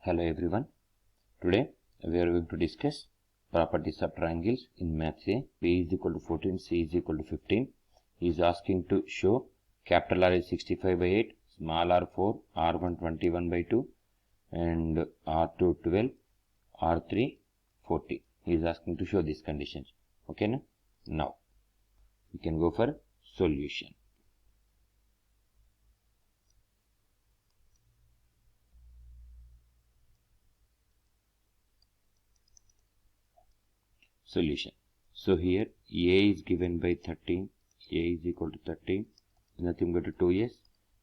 Hello everyone. Today we are going to discuss properties of triangles in Maths A. B is equal to 14, C is equal to 15. He is asking to show capital R is 65 by 8, small r 4, R1 21 by 2, and R2 12, R3 40. He is asking to show these conditions. Okay, now we can go for solution. Solution. So here A is given by 13, A is equal to 13, nothing but 2s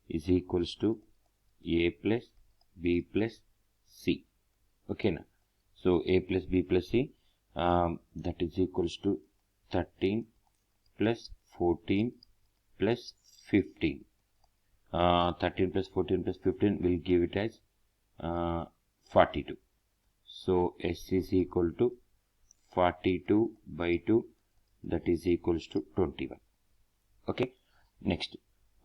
is equals to A plus B plus C. Okay, now so A plus B plus C, that is equals to 13 plus 14 plus 15. 13 plus 14 plus 15 will give it as 42. So S is equal to 42 by 2, that is equals to 21. Okay, next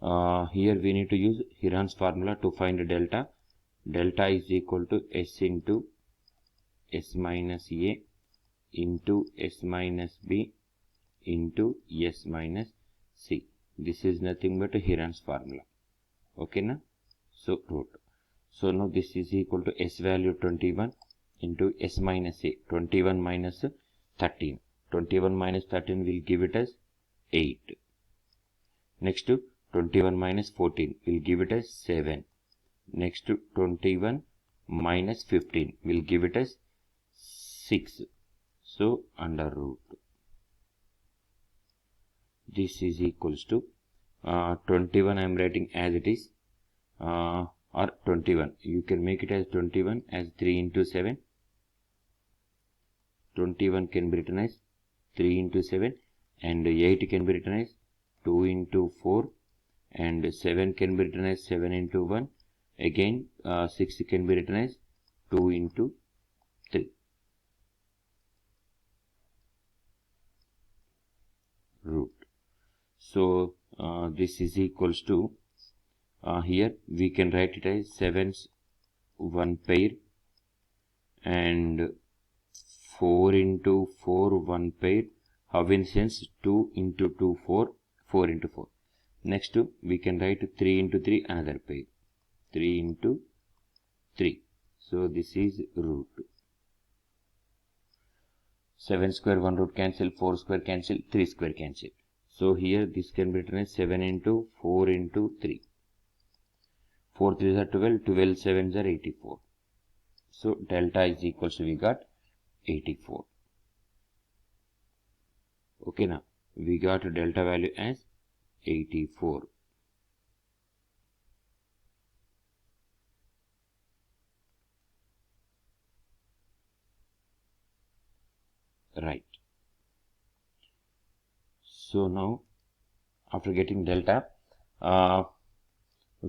here we need to use Heron's formula to find delta. Delta is equal to S into S minus A into S minus B into S minus C. This is nothing but Heron's formula. Okay, na? So root. So now this is equal to S value 21 into S minus A. 21 minus 13. 21 minus 13 will give it as 8. Next to 21 minus 14 will give it as 7. Next to 21 minus 15 will give it as 6. So under root. This is equals to 21 I am writing as it is, or 21. You can make it as 21 as 3 into 7. 21 can be written as 3 into 7, and 8 can be written as 2 into 4, and 7 can be written as 7 into 1. Again 6 can be written as 2 into 3. Root. So this is equals to, here we can write it as 7's 1 pair and 4 into 4 1 pair. How in sense 2 into 2 4, 4 into 4. Next we can write 3 into 3 another pair, 3 into 3. So this is root. 7 square 1 root cancel, 4 square cancel, 3 square cancel. So here this can be written as 7 into 4 into 3. 4 3s are 12, 12 7s are 84. So delta is equals to, we got 84. Okay, now we got delta value as 84. Right. So now after getting delta,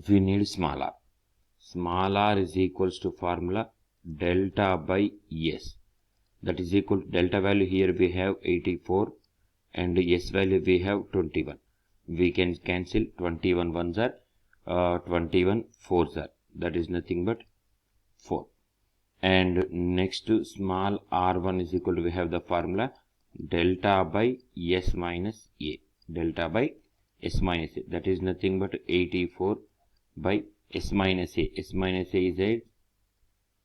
we need small r. Small r is equals to formula delta by S. That is equal to delta value, here we have 84 and S value we have 21. We can cancel 21 ones are 21 fours are, that is nothing but 4. And next to small r1 is equal to, we have the formula delta by S minus A. Delta by S minus A, that is nothing but 84 by S minus A. S minus A is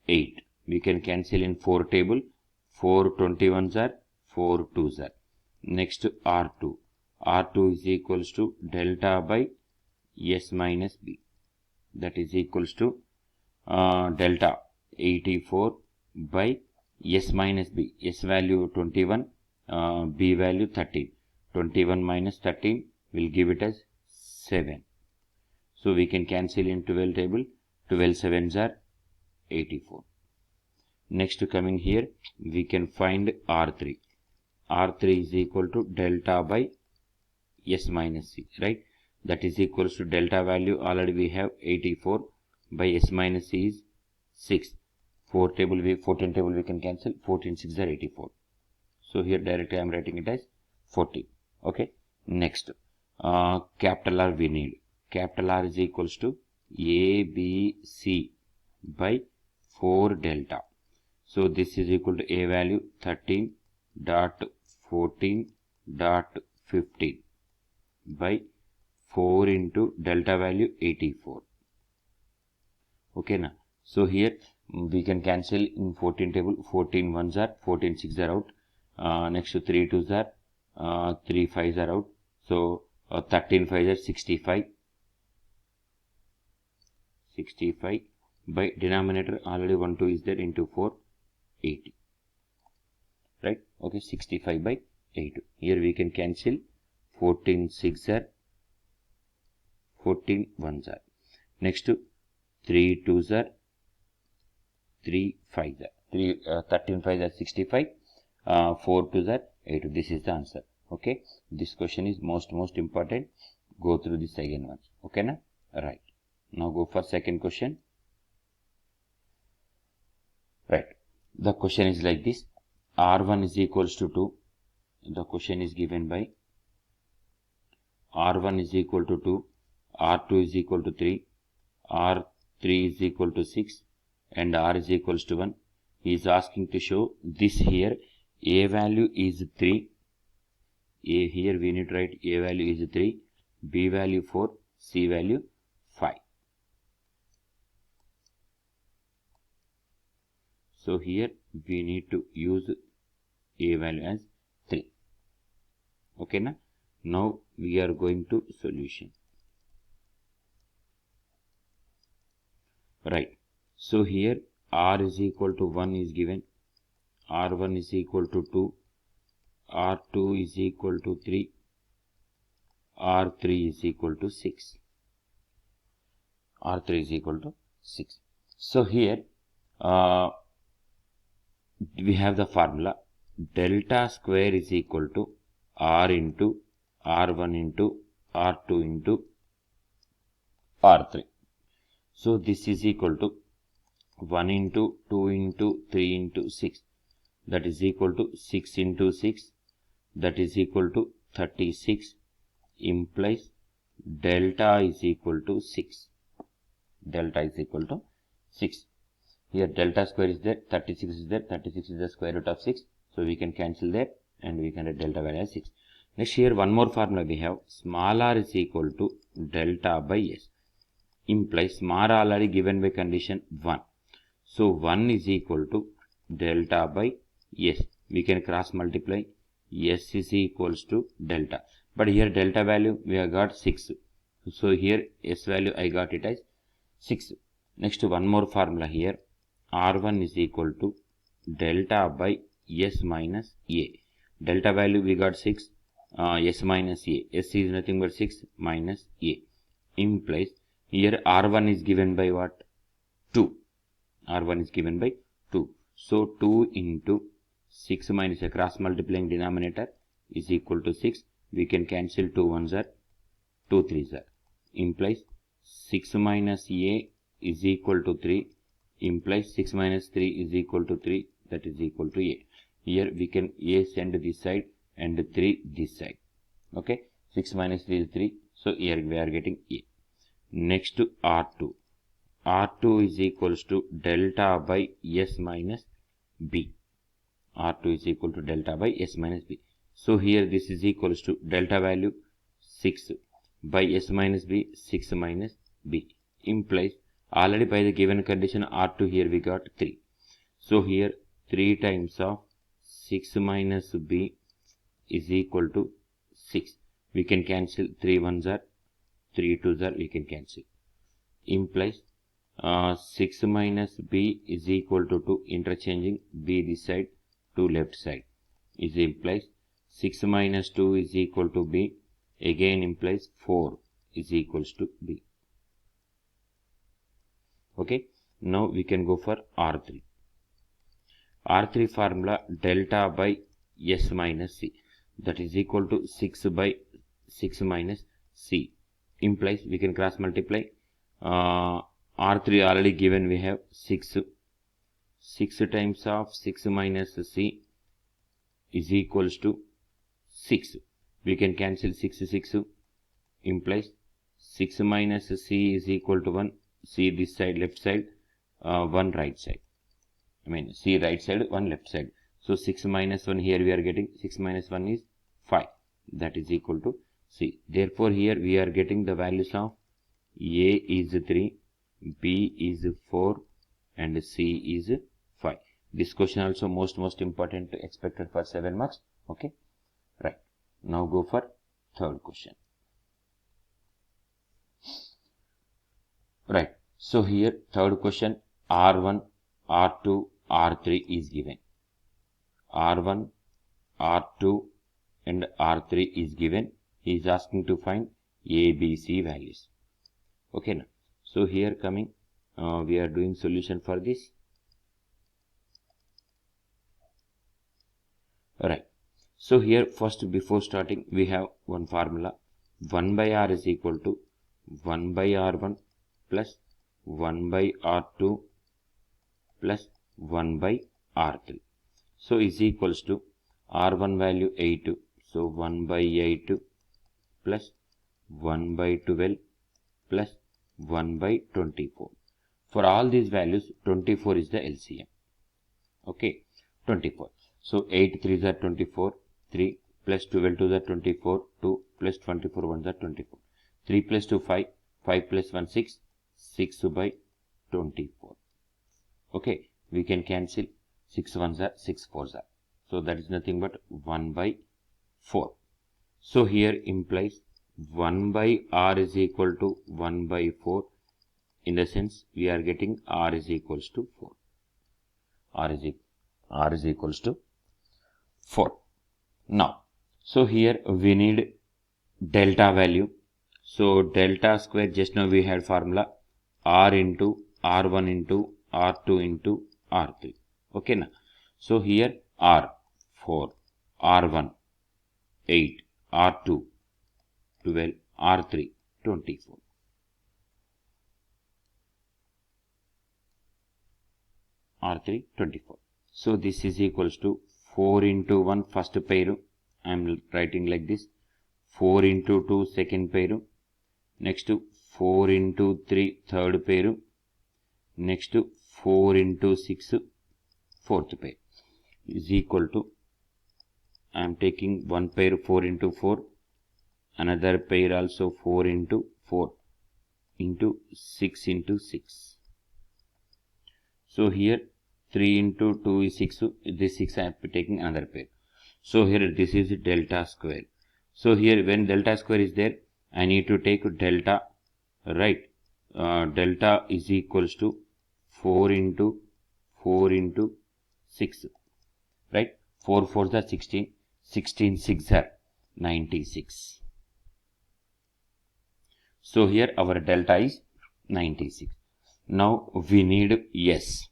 8. We can cancel in 4 table. 4 21s are, 4 2s are. Next to R2. R2 is equals to delta by S minus B. That is equals to delta 84 by S minus B. S value 21, B value 13. 21 minus 13 will give it as 7. So we can cancel in 12 table. 12 7s are 84. Next coming here, we can find R3. R3 is equal to delta by S minus C, right? That is equals to delta value, already we have 84 by S minus C is 6. 14 table we can cancel. 14 6 are 84. So here directly I am writing it as 40. Okay. Next, capital R we need. Capital R is equals to A B C by 4 delta. So this is equal to A value 13.14.15 by 4 into delta value 84. Okay now. So here we can cancel in 14 table. 14 ones are 14 6 are out. Next to 3 2s are 3 5s are out. So 13 5s are 65. 65 by denominator already 1 2 is there into 4 80. Right? Okay, 65 by 8. Here we can cancel 14 6 are 14 1s are. Next to 3 2s are 3 5s are. 13 5s are 65. 4 2s are 8. This is the answer. Okay. This question is most important. Go through the second ones. Okay na? Right. Now go for second question. Right. The question is like this. R1 is equals to 2. The question is given by R1 is equal to 2. R2 is equal to 3. R3 is equal to 6. And R is equals to 1. He is asking to show this here. A value is 3. Here we need to write A value is 3. B value 4. C value 5. So here we need to use A value as 3. Okay na? Now we are going to solution. Right. So here R is equal to 1 is given. R1 is equal to 2. R2 is equal to 3. R3 is equal to 6. R3 is equal to 6. So here we have the formula delta square is equal to R into R1 into R2 into R3. So this is equal to 1 into 2 into 3 into 6. That is equal to 6 into 6. That is equal to 36. Implies delta is equal to 6. Delta is equal to 6. Here delta square is there, 36 is there, 36 is the square root of 6. So we can cancel that and we can write delta value as 6. Next here one more formula we have, small r is equal to delta by s. Implies small r already given by condition 1. So 1 is equal to delta by s. We can cross multiply. S is equals to delta. But here delta value we have got 6. So here s value I got it as 6. Next one more formula here. R1 is equal to delta by s minus a. Delta value we got 6. S minus a. S is nothing but 6 minus a. Implies here R1 is given by what? 2. R1 is given by 2. So 2 into 6 minus a, cross multiplying denominator is equal to 6. We can cancel 2 1s are 2 3s are. Implies 6 minus a is equal to 3. Implies 6 minus 3 is equal to 3. That is equal to a. Here we can a send this side and 3 this side. Okay. 6 minus 3 is 3. So here we are getting a. Next to R2. R2 is equals to delta by s minus b. R2 is equal to delta by s minus b. So here this is equals to delta value 6 by s minus b, 6 minus b. Implies already by the given condition R2 here we got 3. So here 3 times of 6 minus b is equal to 6. We can cancel 3 1s are, 3 2s are, we can cancel. Implies 6 minus b is equal to 2, interchanging b this side to left side, is implies 6 minus 2 is equal to b, again implies 4 is equals to b. Okay, now we can go for R3. R3 formula delta by s minus c, that is equal to 6 by 6 minus c. Implies we can cross multiply. R3 already given, we have 6. 6 times of 6 minus c is equals to 6. We can cancel 6 6. Implies 6 minus c is equal to 1. C this side left side, 1 right side. C right side, 1 left side. So 6 minus 1 here we are getting 6 minus 1 is 5. That is equal to C. Therefore here we are getting the values of A is 3, B is 4 and C is 5. This question also most important, expected for 7 marks. Okay, right. Now go for third question. Right. So here third question, R1, R2, R3 is given. R1, R2 and R3 is given. He is asking to find A, B, C values. Okay, now. So here coming, we are doing solution for this. Right. So here first, before starting, we have one formula. 1 by R is equal to 1 by R1 plus 1 by R2 plus 1 by R3. So is equals to R1 value 8. So 1 by 8 plus 1 by 12 plus 1 by 24. For all these values, 24 is the LCM. Okay, 24. So 8 3s are 24, 3 plus 12 2s are 24, 2 plus 24 1s are 24. 3 plus 2 5, 5 plus 1 6, 6 by 24. Okay, we can cancel 6 1s are 6 4s are. So that is nothing but 1 by 4. So here implies 1 by R is equal to 1 by 4. In the sense we are getting R is equals to 4. R is equals to 4. Now, so here we need delta value. So delta square, just now we had formula R into R1 into R2 into R3. Okay, now. So here R 4, R1 8, R2 12, R3 24. R3 24. So this is equals to 4 into 1 first pair. I am writing like this. 4 into 2 second pair. Next 4 into 3 third pair. Next 4 into 6 fourth pair is equal to, I am taking one pair 4 into 4, another pair also 4 into 4 into 6 into 6. So here 3 into 2 is 6, this 6 I am taking another pair. So here this is delta square. So here when delta square is there, I need to take delta, right? Delta is equals to 4 into 6, right? 4 4s are 16, 16 6 are 96. So here our delta is 96. Now we need S.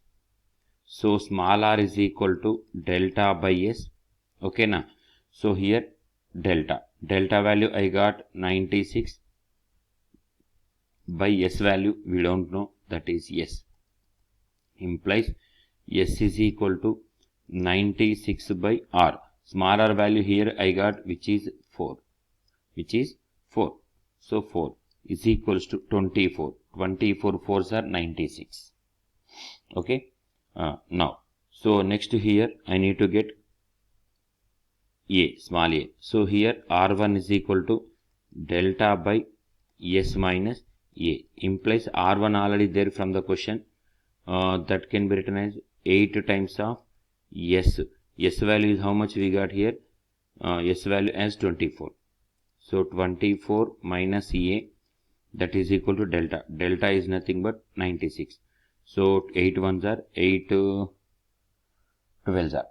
So small r is equal to delta by S. Okay, now. So here delta value I got 96 by S value we don't know, that is S. Implies S is equal to 96 by R. Small r value here I got, which is 4. So 4 is equals to 24. 24 4s are 96. Okay. Now, so next here I need to get A, small a. So here R1 is equal to delta by S minus A. Implies R1 already there from the question. That can be written as 8 times of S. S value is how much we got here? S value as 24. So 24 minus A, that is equal to delta. Delta is nothing but 96. So 8 1s are 8 12s are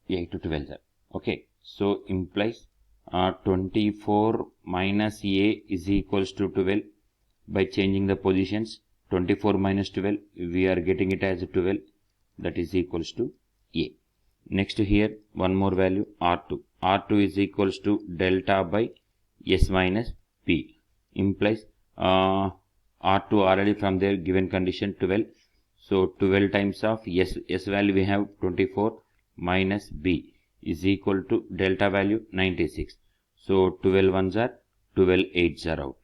8 to 12s are. Okay. So implies 24 minus A is equals to 12. By changing the positions, 24 minus 12, we are getting it as 12. That is equals to A. Next here, one more value, R2. R2 is equals to delta by S minus P. Implies R2 already from their given condition 12. So 12 times of S value we have 24 minus B is equal to delta value 96. So 12 1s are 12 8s are out.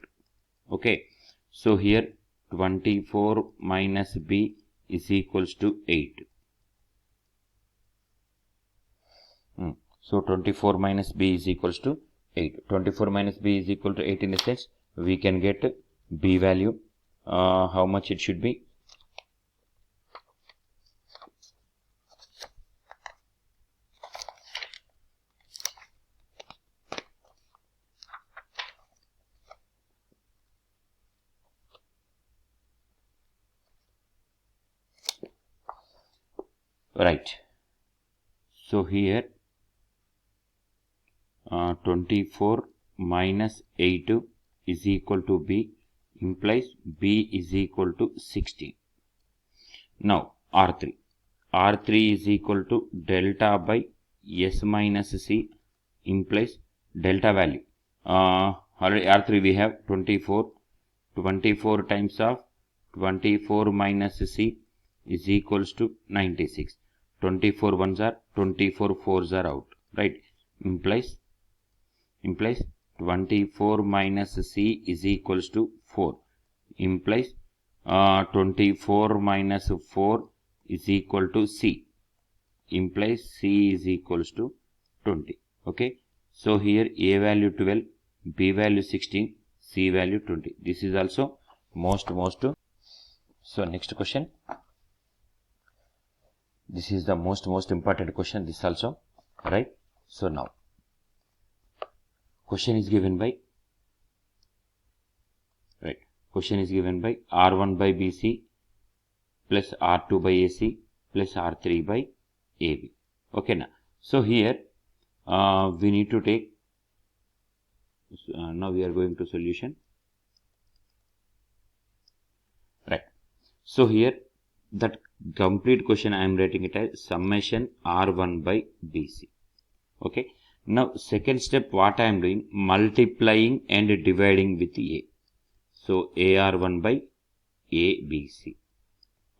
Okay. So here 24 minus B is equals to 8. So 24 minus b is equals to 8. 24 minus b is equal to 8 in the sense we can get b value. How much it should be? Right. So here 24 minus 8 is equal to b, implies b is equal to 16. Now R3. R3 is equal to delta by s minus c, implies delta value. Already R3 we have 24. 24 times of 24 minus c is equals to 96. 24 ones are 24 fours are out, right? Implies 24 minus c is equals to 4, implies 24 minus 4 is equal to c, implies c is equals to 20. Okay, so here a value 12, b value 16, c value 20. This is also most. So next question. This is the most important question, this also, right? So now question is given by, right, question is given by R1 by BC plus R2 by AC plus R3 by AB. Okay, now so here we need to take, now we are going to solution, right? So here that complete question I am writing it as summation R1 by BC. Okay, now second step what I am doing, multiplying and dividing with A. So AR1 by ABC,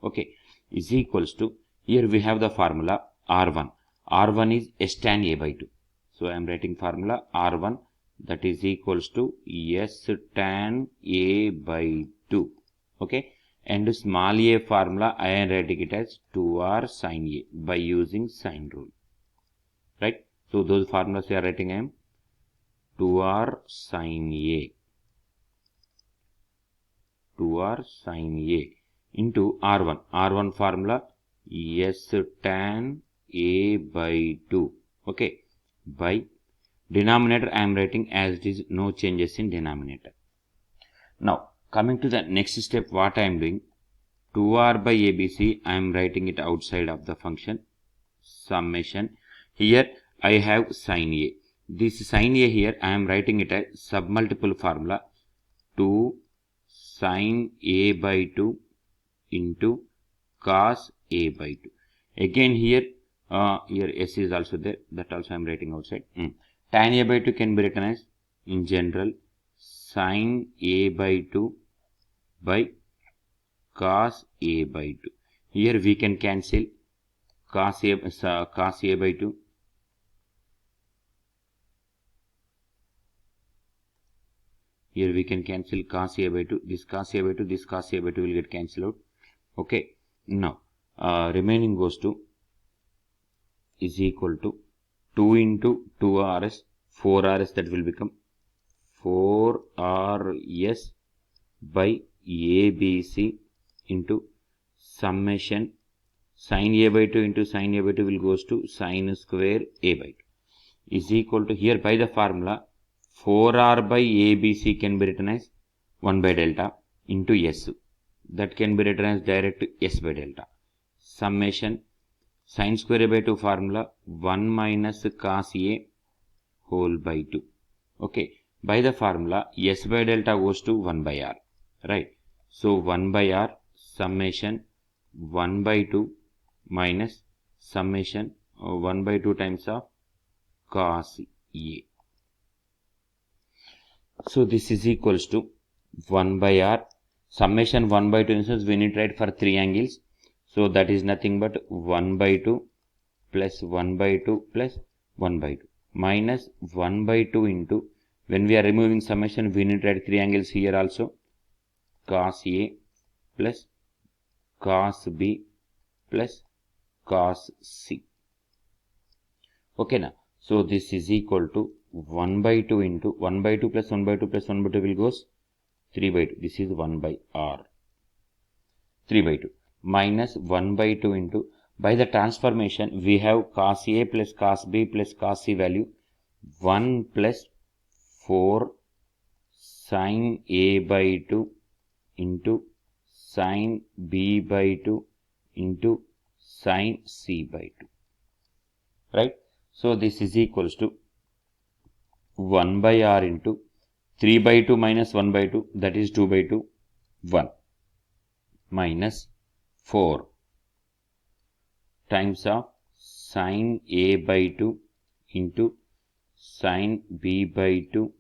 okay, is equals to, here we have the formula R1. R1 is S tan A by 2. So I am writing formula R1, that is equals to S tan A by 2. Okay, and small a formula I am writing it as 2R sin A by using sine rule, right? So those formulas I am writing, I am 2R sin A, 2R sin A into R1. R1 formula S tan A by 2. Okay, by denominator I am writing as it is, no changes in denominator. Now coming to the next step, what I am doing, 2R by ABC I am writing it outside of the function, summation. Here I have sin A. This sin A here I am writing it as submultiple formula 2 sin A by 2 into cos A by 2. Again here here S is also there, that also I am writing outside. Tan A by 2 can be written as in general sin A by 2 by cos A by 2. Here we can cancel cos A by 2. Here we can cancel cos A by 2. This cos A by 2, this cos A by 2 will get cancelled out. Okay. Now remaining goes to is equal to 2 into 2RS, 4RS, that will become 4RS by ABC into summation sin A by 2 into sin A by 2 will goes to sin square A by 2 is equal to, here by the formula 4R by ABC can be written as 1 by delta into S, that can be written as direct S by delta, summation sin square A by 2 formula 1 minus cos A whole by 2. Okay, by the formula S by delta goes to 1 by R, right? So 1 by R summation 1 by 2 minus summation 1 by 2 times of cos A. So this is equals to 1 by R summation 1 by 2 instance we need to write for 3 angles. So that is nothing but 1 by 2 plus 1 by 2 plus 1 by 2 minus 1 by 2 into, when we are removing summation we need to write 3 angles here also, cos A plus cos B plus cos C. Okay now. So this is equal to 1 by 2 into 1 by 2 plus 1 by 2 plus 1 by 2 will goes 3 by 2. This is 1 by R. 3 by 2 minus 1 by 2 into, by the transformation we have cos A plus cos B plus cos C value 1 plus 4 sin A by 2 into sin B by 2 into sin C by 2, right? So this is equals to 1 by R into 3 by 2 minus 1 by 2, that is 2 by 2, 1 minus 4 times of sin A by 2 into sin B by 2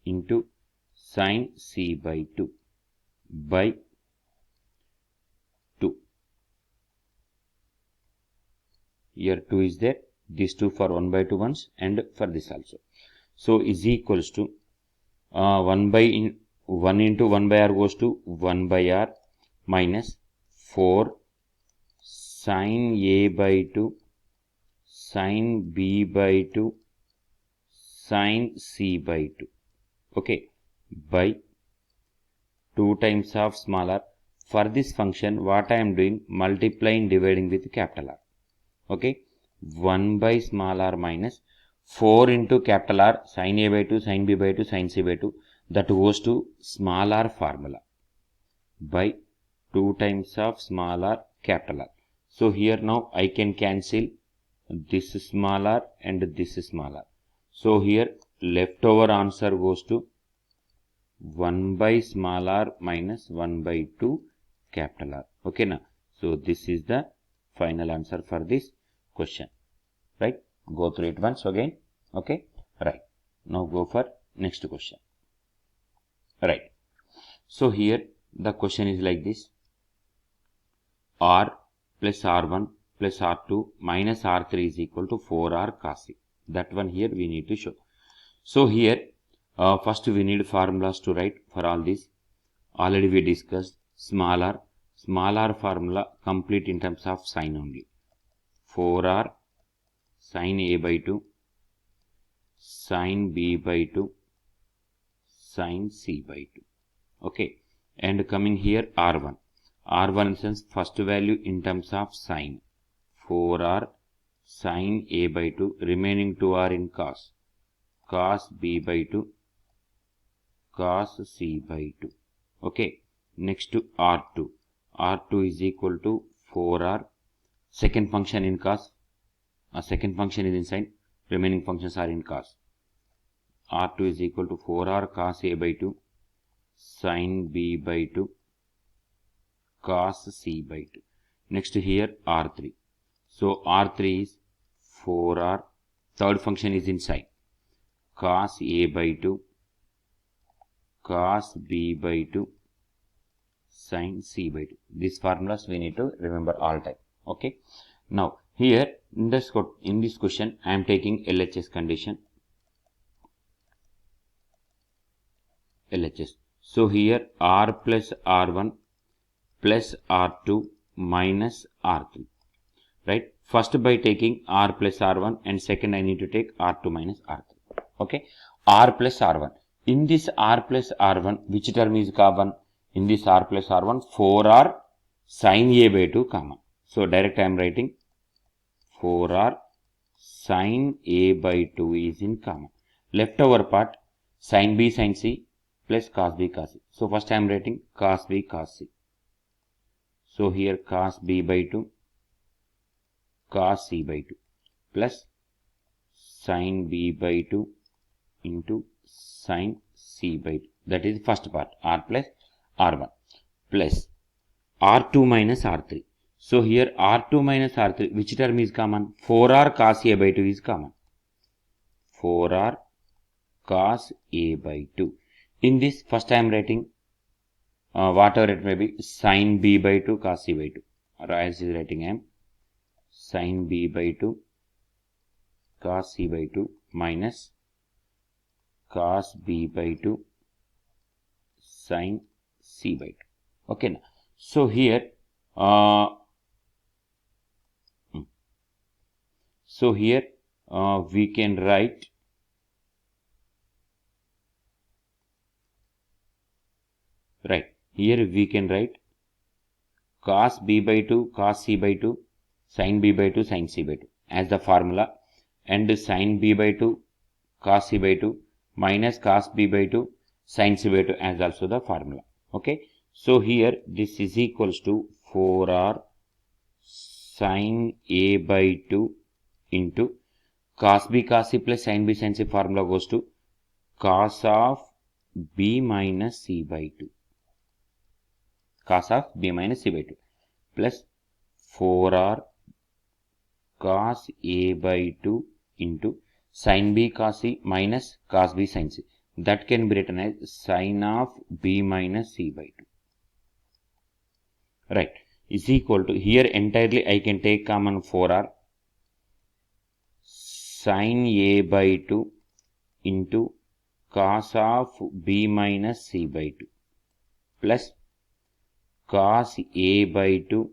into sin C by 2 by 2. Here 2 is there, these 2 for 1 by 2 ones and for this also. So is equals to 1 into 1 by R goes to 1 by R minus 4 sin A by 2 sin B by 2 sin C by 2, okay, by 2 times of small r. For this function what I am doing, multiplying dividing with capital R, okay. 1 by small r minus 4 into capital R sin A by 2 sin B by 2 sin C by 2, that goes to small r formula by 2 times of small r capital R. So here now I can cancel this small r and this small r. So here leftover answer goes to 1 by small r minus 1 by 2 capital R. Okay now. So this is the final answer for this question. Right? Go through it once again. Okay. Right. Now go for next question. Right. So here the question is like this. R plus R1 plus R2 minus R3 is equal to 4R cos C. That one here we need to show. So here first we need formulas to write for all these. Already we discussed small r formula complete in terms of sign only. 4R sin A by 2 sin B by 2 sin C by 2. Okay. And coming here R1. R1 sense first value in terms of sin. 4R sin A by 2, remaining 2R in cos. Cos B by 2 cos C by 2. Okay. Next to R2. R2 is equal to 4R. Second function in cos. Second function is in sin. Remaining functions are in cos. R2 is equal to 4R cos A by 2 sin B by 2 cos C by 2. Next here R3. So R3 is 4R. Third function is in sin. Cos A by 2 cos B by 2 sin C by 2. These formulas we need to remember all time. Okay. Now here in this question I am taking LHS condition. LHS. So here R plus R1 plus R2 minus R3. Right. First by taking R plus R1 and second I need to take R2 minus R3. Okay. R plus R1. In this R plus R1, which term is common? In this R plus R1, 4R sin A by 2 common. So direct I am writing 4R sin A by 2 is in common. Leftover part sin B sin C plus cos B cos C. So first I am writing cos B cos C. So here cos B by 2 cos C by 2 plus sin B by 2 into sin C by 2. That is first part R plus R1 plus R2 minus R3. So here R2 minus R3, which term is common? 4R cos A by 2 is common. 4R cos A by 2. In this first I am writing whatever it may be, sin B by 2 cos C by 2. Or as is writing I am sin B by 2 cos C by 2 minus cos B by 2 sin C by 2. Okay. Now, so here So here we can write cos b by 2 cos c by 2 sin b by 2 sin c by 2 as the formula, and sin b by 2 cos c by 2 minus cos b by 2 sin c by 2 as also the formula. Okay, so here this is equals to 4r sin a by 2 into cos b cos c plus sin b sin c formula goes to cos of b minus c by 2, cos of b minus c by 2 plus 4r cos a by 2 into sin b cos c minus cos b sin c, that can be written as sin of b minus c by 2, right, is equal to, here entirely I can take common 4r sin a by 2 into cos of b minus c by 2 plus cos a by 2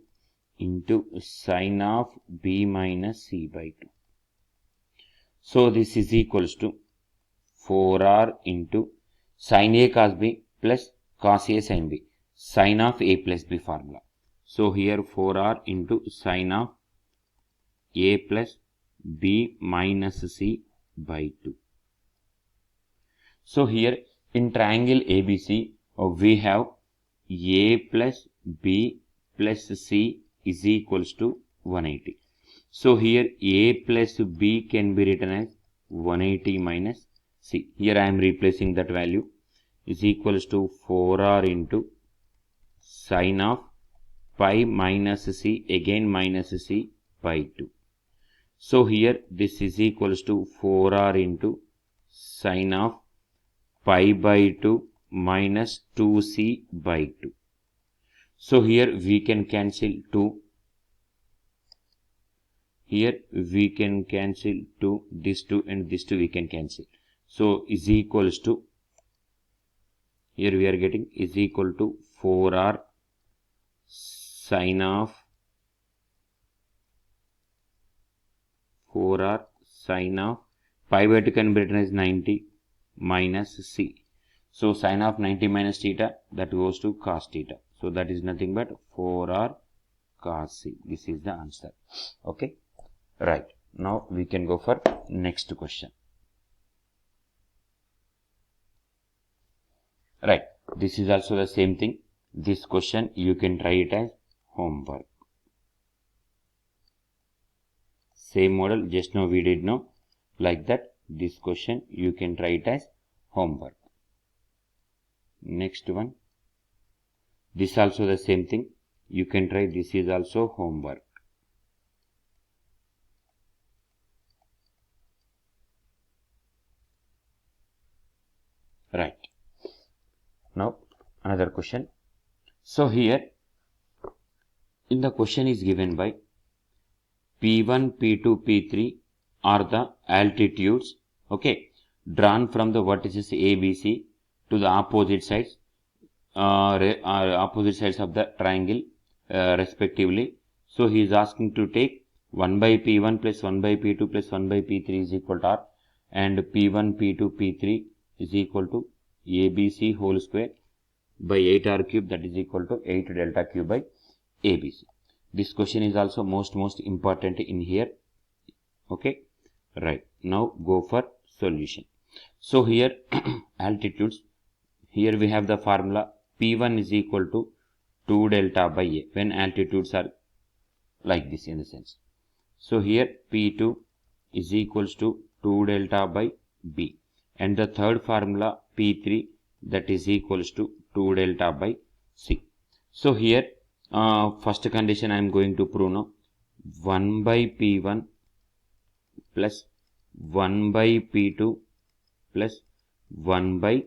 into sin of b minus c by 2. So this is equals to 4r into sin a cos b plus cos a sin b, sin of a plus b formula. So here 4r into sin of a plus b minus c by 2. So here in triangle ABC we have a plus b plus c is equals to 180. So here a plus b can be written as 180 minus c. Here I am replacing that value, is equals to 4r into sin of pi minus c, again minus c by 2. So here this is equals to 4r into sin of pi by 2 minus 2c by 2. So here we can cancel 2. Here we can cancel 2, this 2 and this 2 we can cancel. So is equals to, here we are getting is equal to 4r sin of pi by 2 can be written as 90 minus c. So sin of 90 minus theta, that goes to cos theta. So that is nothing but 4r cos c. This is the answer. Okay, right. Now we can go for next question. Right, this is also the same thing. This question you can try it as homework. Same model, just now we did know like that. This question you can try it as homework. Next one, this also the same thing, you can try, this is also homework. Right, now another question. So here in the question is given by P1, P2, P3 are the altitudes, okay, drawn from the vertices ABC to the opposite sides of the triangle respectively. So he is asking to take 1 by P1 plus 1 by P2 plus 1 by P3 is equal to R, and P1, P2, P3 is equal to ABC whole square by 8R cube, that is equal to 8 delta cube by ABC. This question is also most important in here. Okay, right, now go for solution. So here altitudes, here we have the formula P1 is equal to 2 delta by A when altitudes are like this in the sense. So here P2 is equals to 2 delta by B, and the third formula P3, that is equals to 2 delta by C. So here first condition I am going to prove now. 1 by P1 plus 1 by P2 plus 1 by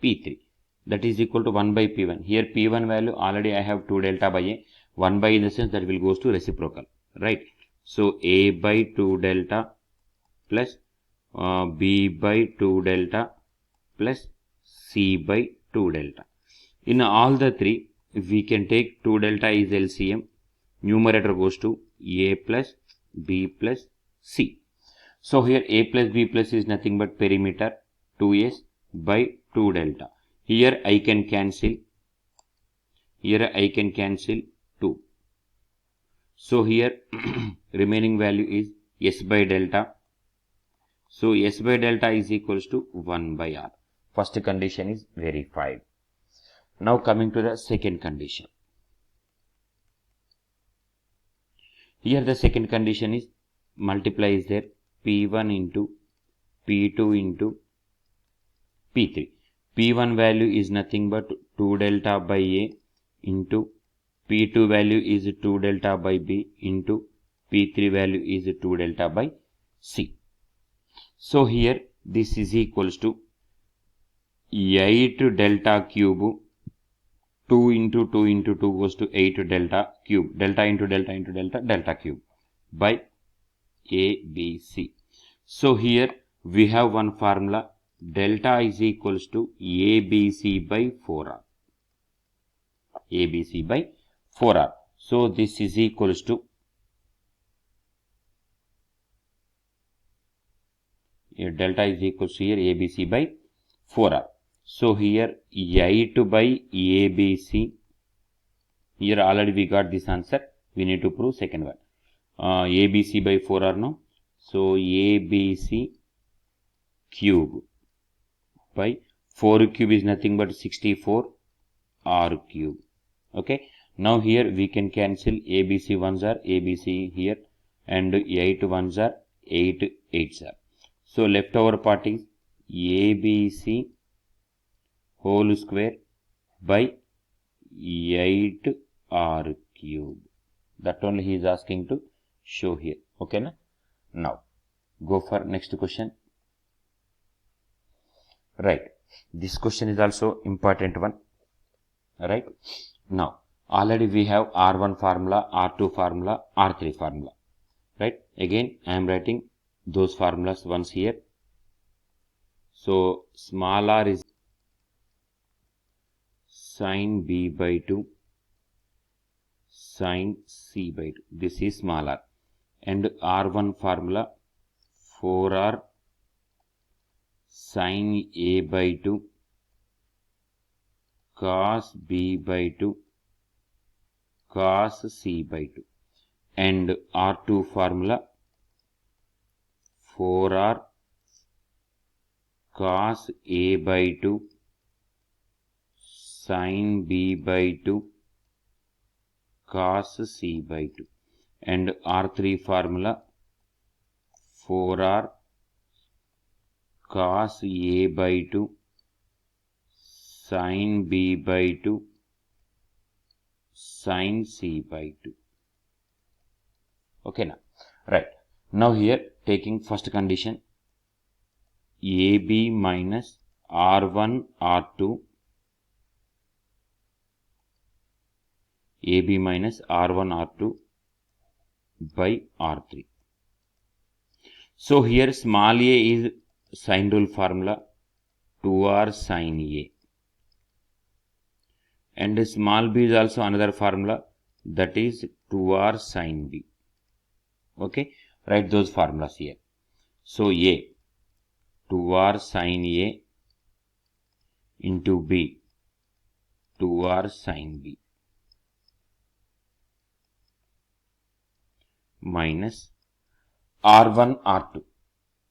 P3, that is equal to 1 by P1. Here P1 value already I have 2 delta by A, 1 by in the sense that will goes to reciprocal, right? So A by 2 delta plus B by 2 delta plus C by 2 delta. In all the three, we can take 2 delta is LCM, numerator goes to a plus b plus c. So here a plus b plus is nothing but perimeter 2s by 2 delta. Here I can cancel 2. So here remaining value is s by delta. So s by delta is equals to 1 by r. First condition is verified. Now coming to the second condition. Here the second condition is multiply is there P1 into P2 into P3. P1 value is nothing but 2 delta by A into P2 value is 2 delta by B into P3 value is 2 delta by C. So here this is equals to 8 delta cube, 2 into 2 into 2 goes to 8 delta cube, delta into delta into delta, delta cube by A, B, C. So here we have one formula, delta is equals to ABC by 4R. ABC by 4R. So this is equals to delta is equals to here ABC by 4R. So here 8 by ABC. Here already we got this answer. We need to prove second one. ABC by 4R now. So ABC cube by 4 cube is nothing but 64 R cube. Okay. Now here we can cancel ABC ones are ABC here and 8 ones are 8 8s are. So leftover part is ABC whole square by 8 R cube. That only he is asking to show here. Okay na? Now go for next question. Right. This question is also important one. Right. Now already we have R1 formula, R2 formula, R3 formula. Right. Again I am writing those formulas once here. So small r is sin B by 2 sin C by 2. This is small r. And R1 formula 4R sin A by 2 cos B by 2 cos C by 2. And R2 formula 4R cos A by 2 sin B by 2 cos C by 2. And R3 formula 4R cos A by 2 sin B by 2 sin C by 2. Okay now. Right. Now here taking first condition AB minus R1 R2 AB minus R1 R2 by R3. So here small a is sine rule formula 2R sin A. And small b is also another formula, that is 2R sin B. Okay, write those formulas here. So A 2R sin A into B 2R sin B minus R1 R2.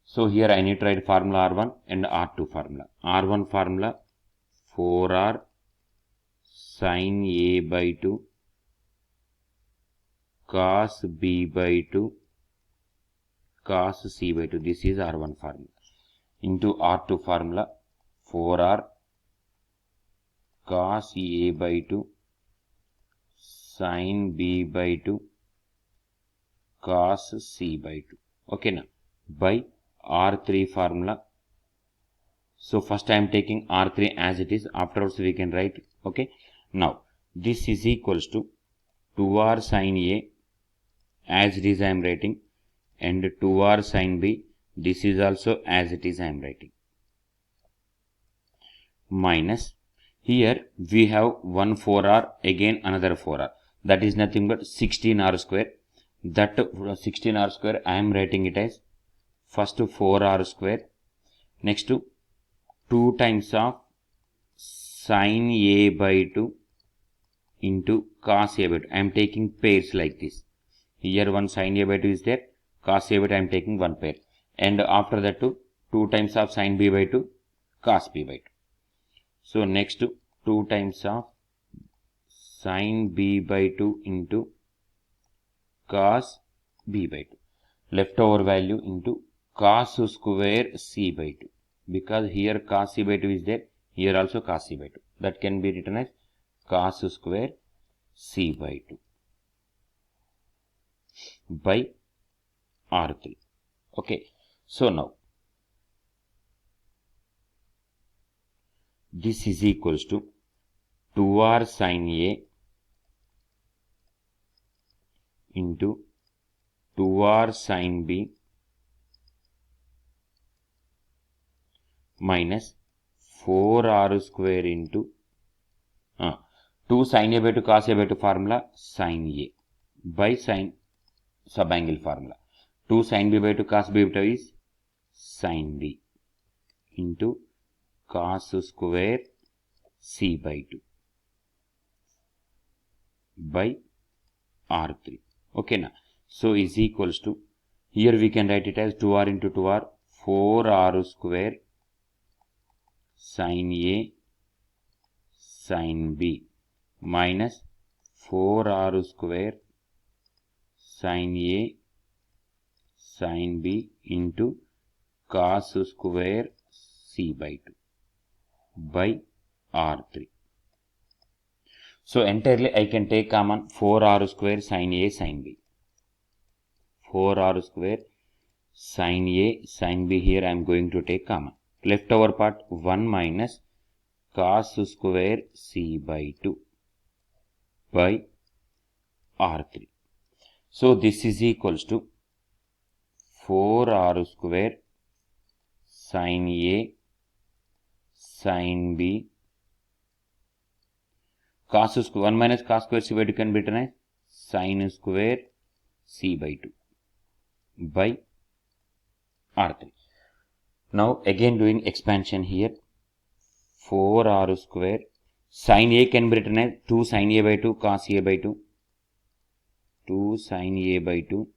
So here I need to write formula R1 and R2 formula. R1 formula 4R sin A by 2 cos B by 2 cos C by 2. This is R1 formula. Into R2 formula 4R cos A by 2 sin B by 2 cos C by 2. Okay now, by R3 formula. So first I am taking R3 as it is, afterwards we can write. Okay. Now this is equals to 2R sin A as it is I am writing, and 2R sin B, this is also as it is I am writing, minus here we have one 4R, again another 4R. that is nothing but 16r square. That 16r square I am writing it as first 4r square, next 2 times of sin a by 2 into cos a by 2. I am taking pairs like this. Here one sin a by 2 is there, cos a by 2 I am taking one pair, and after that 2 times of sin b by 2, cos b by 2. So next 2 times of sin b by 2 into cos b by 2. Leftover value into cos square c by 2. Because here cos c by 2 is there, here also cos c by 2. That can be written as cos square c by 2 by R3. Okay. So now this is equals to 2r sin a into 2r sin b minus 4r square into 2 sin a by 2 cos a by 2 formula sin a by sin subangle formula. 2 sin b by 2 cos b by 2 is sin b into cos square c by 2 by R3. Okay now. So is equals to, here we can write it as 2r into 2r, 4r square sin a sin b minus 4r square sin a sin b into cos square c by 2 by R3. So entirely I can take common 4r square sin a sin b. 4r square sin a sin b, here I am going to take common. Leftover part 1 minus cos square c by 2 by R3. So this is equals to 4r square sin a sin b cos square 1 minus cos square c by 2 can be written as sin square c by 2 by R3. Now again doing expansion here, 4r square sin a can be written as 2 sin a by 2 cos a by 2, 2 sin a by 2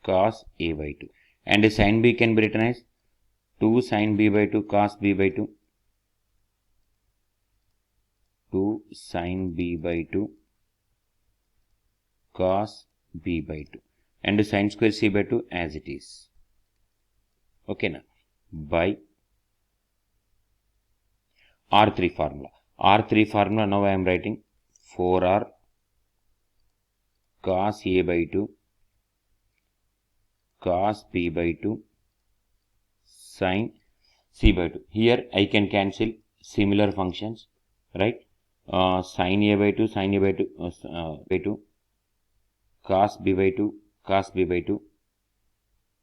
cos a by 2, and sin b can be written as 2 sin b by 2 cos b by 2, 2 sin b by 2 cos b by 2, and sin square c by 2 as it is. Okay now, by R3 formula. R3 formula now I am writing 4r cos a by 2 cos b by 2 sin c by 2. Here I can cancel similar functions, right? Sin a by 2 sin a by 2 by 2 cos b by 2 cos b by 2,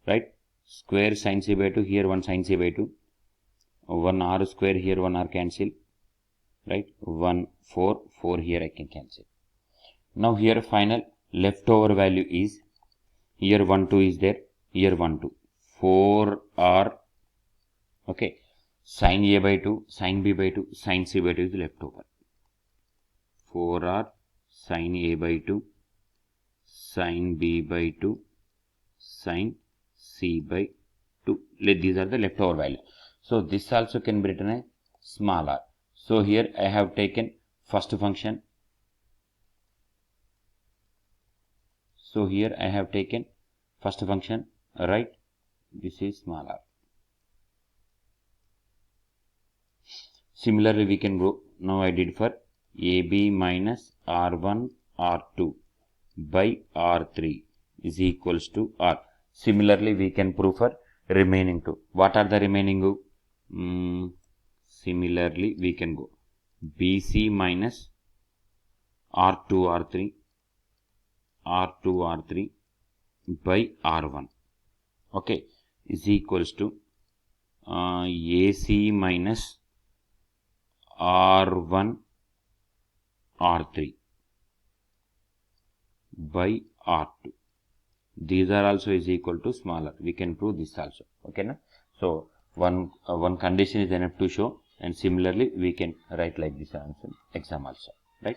right? Square sin c by 2, here 1 sin c by 2, 1 r square, here 1 r cancel, right? 1 4 4 here I can cancel. Now here final leftover value is, here 1 2 is there, here 1 2, 4 r, okay, sin a by 2 sin b by 2 sin c by 2 is left over, 4 r sin a by 2 sin b by 2 sin c by 2. These are the leftover value. So this also can be written as small r. So here I have taken first function. So here I have taken first function, right? This is small r. Similarly we can go, now I did for AB minus R1 R2 by R3 is equals to R. Similarly we can prove for remaining two. What are the remaining two? Similarly we can go BC minus R2 R3 R2 R3 by R1, okay, is equals to AC minus R1 R3 by R2. These are also is equal to smaller. We can prove this also. Okay, na? So one condition is enough to show, and similarly we can write like this answer exam also, right?